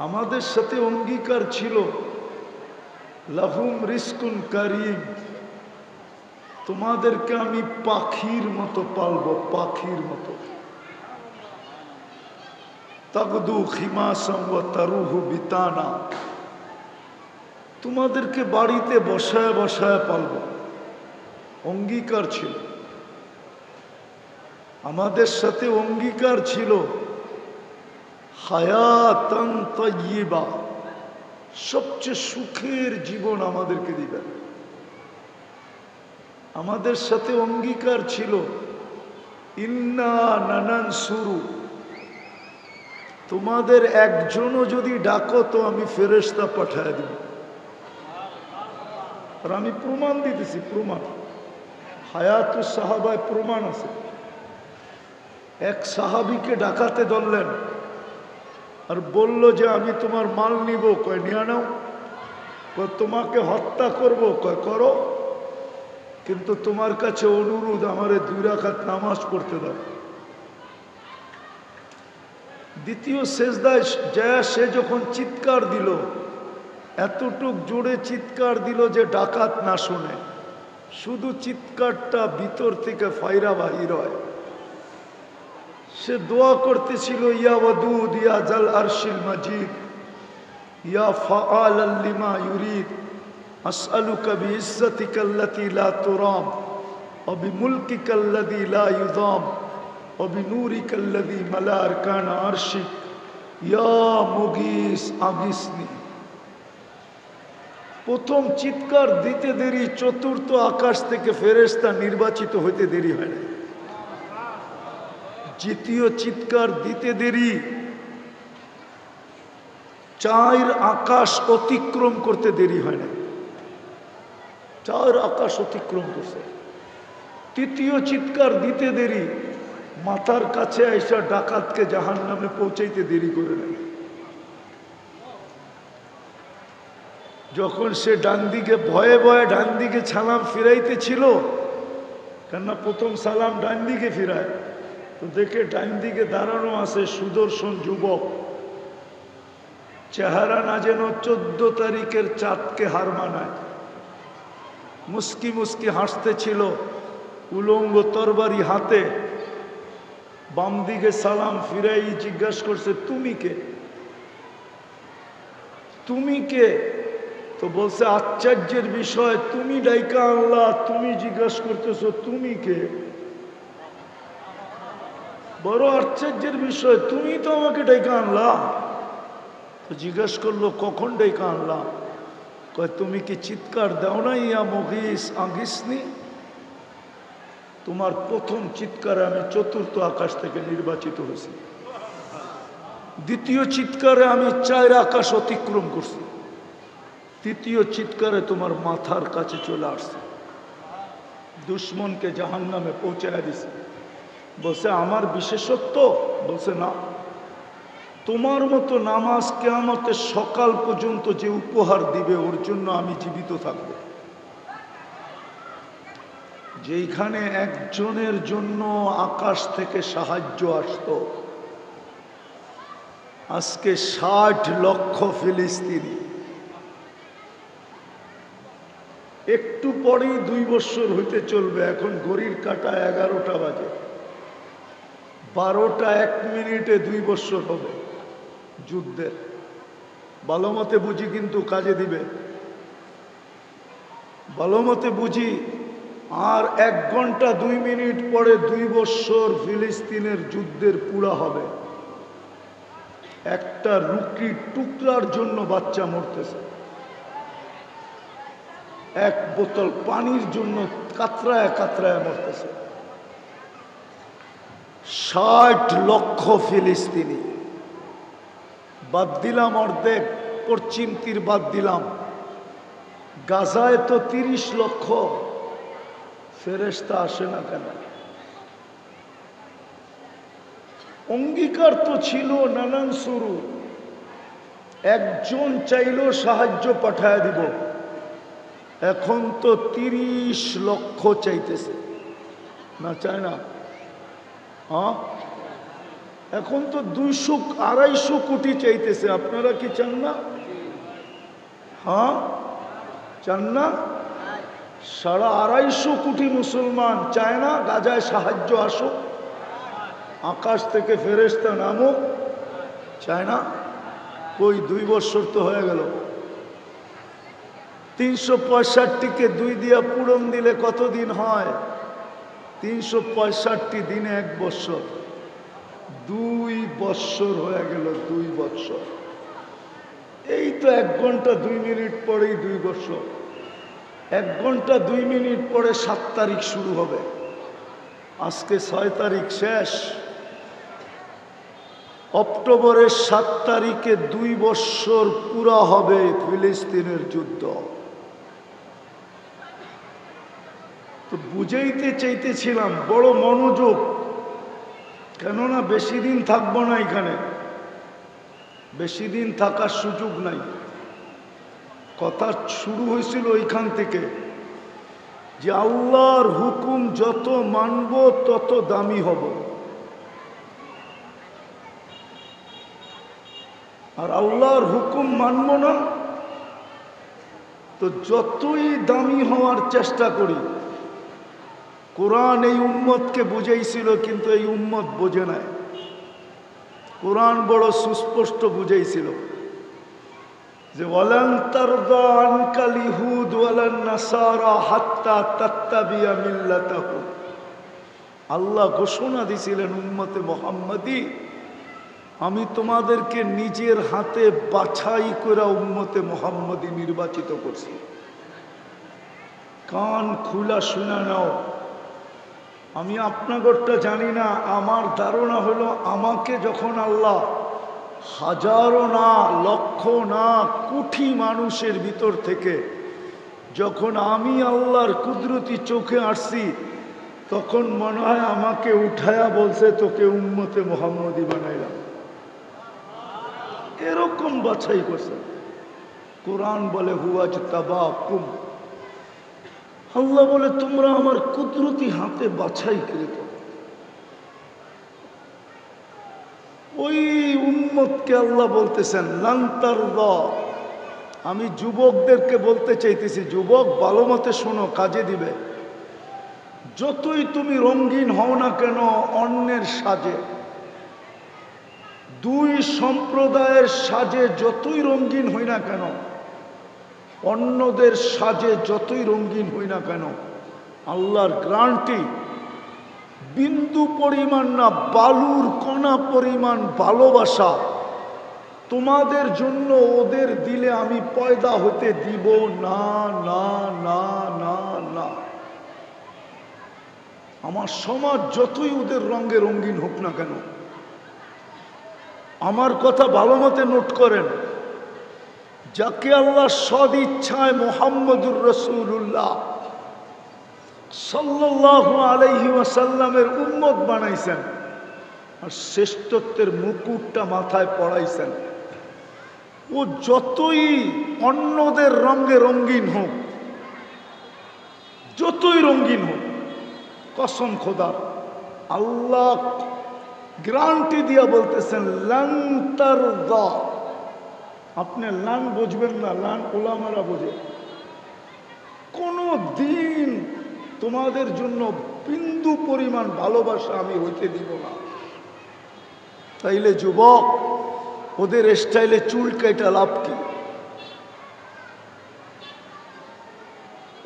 আমাদের সাথে অঙ্গীকার ছিল লাহুম রিজকুন কারীম, তোমাদেরকে আমি পাখির মতো পালবো, পাখির মতো। তাগদু খিমাসাম ওয়া তারুহু বিতানা, তোমাদেরকে বাড়িতে বসায় বসায় পালবো। অঙ্গীকার ছিল, আমাদের সাথে অঙ্গীকার ছিল হায়াতান তাইয়্যিবা, সবচেয়ে সুখের জীবন আমাদেরকে দিবেন। আমাদের সাথে অঙ্গীকার ছিল ইন্না নানানসুরু, তোমাদের একজনও যদি ডাকো তো আমি ফেরেশতা পাঠায় দিব। আর আমি প্রমাণ দিতেছি, প্রমাণ হায়াতুস সাহাবায় প্রমাণ আছে। এক সাহাবীকে ডাকাতে ধরলেন আর বলল যে আমি তোমার মাল নিব। কয় নিয়ে নাও। কয় তোমাকে হত্যা করব। কয় করো, কিন্তু তোমার কাছে অনুরোধ আমারে 2 রাকাত নামাজ পড়তে দাও। দ্বিতীয় সেজদায় যায় সে যখন চিৎকার দিল, এতটুক জোরে চিৎকার দিল যে ডাকাত না শুনে, শুধু চিৎকারটা ভিতর থেকে ফায়রা বাহির হয়। সে দোয়া করতেছিল ইয়া ওয়াদুদ ইয়া জাল আরশিল মাজিদ ইয়া ফাআলাল লিমা ইউরিদ আসআলুকা বিইজ্জাতিকাল্লাতী লা তুরাম ওয়া বিমুলকিকাল্লাযী লা ইউযাম ওয়া বিনূরিকাল্লাযী মালা আরকানা আরশিক ইয়া মুগীস আগিসনি। প্রথম চিৎকার দিতে দেরি, চতুর্থ আকাশ থেকে ফেরেশতা নির্বাচিত হইতে দেরি হয় না। দ্বিতীয় চিৎকার দিতে দেরি, 4 আকাশ অতিক্রম করতে দেরি হয় না। 4 আকাশ অতিক্রম করছে। তৃতীয় চিৎকার দিতে দেরি, মাথার কাছে আইসা ডাকাতকে জাহান্নামে পৌঁছাইতে দেরি করে নেয়। যখন সে ডান দিকে ভয়ে ভয়ে ডান দিকে সালাম ফিরাইতেছিল, কেননা প্রথম সালাম ডান দিকে ফিরায়, তো দেখে ডান দিকে দাঁড়ানো আছে সুদর্শন যুবক, চেহারা না যেন 14 তারিখের চাঁদকে হার মানায়। মুস্কি মুস্কি হাসতেছিল, উলঙ্গ তরবারি হাতে। বাম দিকে সালাম ফিরাই জিজ্ঞাসা করছে তুমি কে, তুমি কে? তো বলছে আশ্চর্যের বিষয়, তুমি ডাইকা আল্লাহ, তুমি জিজ্ঞাসা করতেছো তুমি কে? বড় আশ্চর্যের বিষয়, তুমি তো আমাকে ডাইকা আনলা। তো জিজ্ঞাসা করলো কখন ডাইকা আনলা? কয় তুমি কি চিৎকার দাও না ইয়া মুগীস আগিসনি? তোমার প্রথম চিৎকারে আমি 4র্থ আকাশ থেকে নির্বাচিত হয়েছি। দ্বিতীয় চিৎকারে আমি 4 আকাশ অতিক্রম করছি। তৃতীয় চিৎকারে তোমার মাথার কাছে চলে আসছে, দুশ্মনকে জাহান্নামে পৌঁছায় দিছে। বলছে আমার বিশেষত্ব? বলছে না, তোমার মতো নামাজ কিয়ামতের সকাল পর্যন্ত যে উপহার দিবে ওর জন্য আমি জীবিত থাকব। যেইখানে একজনের জন্য আকাশ থেকে সাহায্য আসতো, আজকে 60 লক্ষ ফিলিস্তিনি। একটু পরেই 2 বছর হইতে চলবে। এখন ঘড়ির কাঁটা 11টা বাজে, 12টা 1 মিনিটে 2 বছর হবে যুদ্ধের। ভালো মতে বুঝি, কিন্তু কাজে দিবে। ভালো মতে বুঝি, আর 1 ঘন্টা 2 মিনিট পরে 2 বছর ফিলিস্তিনের যুদ্ধের পুরা হবে। একটা রুটির টুকরার জন্য বাচ্চা মরতেছে, 1 বোতল পানির জন্য কাতরায় কাতরায় মরতেছে। 60 লক্ষ ফিলিস্তিনি। বাদ দিলাম অর্ধেক, পশ্চিম তীর বাদ দিলাম, গাজায় তো 30 লক্ষ। ফেরেশতা আসে না কেন? অঙ্গীকার তো ছিল নানান শুরু, একজন চাইলেও সাহায্য পাঠায় দিব। এখন তো 30 লক্ষ চাইতেছে, না চায় না? হ্যাঁ, এখন তো 200-250 কোটি চাইতেছে। আপনারা কি চান না? হ্যাঁ, চান না? 250 কোটি মুসলমান চায় না গাজায় সাহায্য আসুক, আকাশ থেকে ফেরেশতা নামুক? চায় না? কই 2 বছর তো হয়ে গেল। 365কে 2 দিয়া পূরণ দিলে কত দিন হয়? 365 দিনে 1 বছর। 2 বছর হয়ে গেল, 2 বছর। এই তো 1 ঘন্টা 2 মিনিট পরেই 2 বছর। 1 ঘন্টা 2 মিনিট পরে 7 তারিখ শুরু হবে। আজকে 6 তারিখ শেষ। অক্টোবরের 7 তারিখে 2 বছর পুরা হবে ফিলিস্তিনের যুদ্ধ। তো বুঝাইতে চাইতেছিলাম, বড় মনোযোগ, কেননা বেশি দিন থাকবো না এখানে, বেশি দিন থাকার সুযোগ নাই। কথা শুরু হয়েছিল ওইখান থেকে যে আল্লাহর হুকুম যত মানব তত দামি হব, আর আল্লাহর হুকুম মানব না তো যতই দামি হওয়ার চেষ্টা করি। কোরআন এই উম্মতকে বুঝাইছিল, কিন্তু এই উম্মত বোঝে নাই। কোরআন বড় সুস্পষ্ট বুঝাইছিল যে ওয়ালান তারদা আনকাল ইহুদ ওয়ালান নাসারা হাত্তা তাত্তাবিয়া মিল্লাতাহুম। আল্লাহ ঘোষণা দিছিলেন উম্মতে মুহাম্মাদি, আমি তোমাদেরকে নিজের হাতে বাছাই করে উম্মতে মুহাম্মাদি নির্বাচিত করছি। কান খুলা শুনে নাও। আমি আপনাদেরটা জানি না, আমার ধারণা হলো আমাকে যখন আল্লাহ হাজারো না, লক্ষ না, কোটি মানুষের ভিতর থেকে যখন আমি আল্লাহর কুদরতি চোখে আসছি, তখন মনে হয় আমাকে উঠায়া বলছে তোকে উম্মতে মুহাম্মাদি বানাইলাম। এরকম বাছাই করছে। কোরআন বলে হুয়াজতাবাকুম, আল্লাহ বলে তোমরা আমার কুদরতি হাতে বাছাই কৃত। ওই উম্মতকে আল্লাহ বলতেছেন লান তারদা। আমি যুবকদেরকে বলতে চাইতেছি, যুবক ভালো মতে শোনো, কাজে দিবে। যতই তুমি রঙিন হও না কেন অন্যের সাজে, 2 সম্প্রদায়ের সাজে যতই রঙিন হই না কেন, অন্যদের সাজে যতই রঙিন হই না কেন, আল্লাহর গ্যারান্টি বিন্দু পরিমাণ না, বালুর কণা পরিমাণ ভালোবাসা তোমাদের জন্য ওদের দিলে আমি পয়দা হতে দিব না, না, না, না, না। আমার সমাজ যতই ওদের রঙে রঙিন হোক না কেন, আমার কথা ভালো মতে নোট করেন, যাকে আল্লাহ সদ ইচ্ছায় মুহাম্মদুর রাসূলুল্লাহ সাল্লাল্লাহু আলাইহি ওয়াসাল্লামের উম্মত বানাইছেন আর শ্রেষ্ঠত্বের মুকুটটা মাথায় পড়াইছেন, ও যতই অন্যদের রঙে রঙিন হোক, যতই রঙিন হোক, কসম খোদার, আল্লাহ গ্যারান্টি দিয়া বলতেছেন লান তারদা। আপনি লান বুঝবেন না, লান ওলামারা বোঝে। কোনো দিন তোমাদের জন্য বিন্দু পরিমাণ ভালোবাসা আমি হইতে দিব না। তাইলে যুবক, ওদের স্টাইলে চুল কাটা লাভ কি?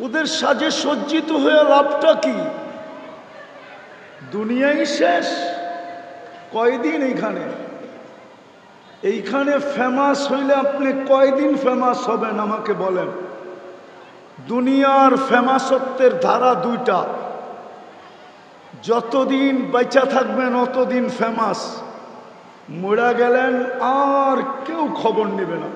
ওদের সাজে সজ্জিত হয়ে লাভটা কি? দুনিয়াই শেষ। কয়দিন এইখানে ফেমাস হইলে আপনি কয়দিন ফেমাস হবেন আমাকে বলেন? দুনিয়ার ফেমাসত্বের ধারা 2টা, যতদিন বেঁচে থাকবেন অতদিন ফেমাস, মরে গেলেন আর কেউ খবর নেবে না।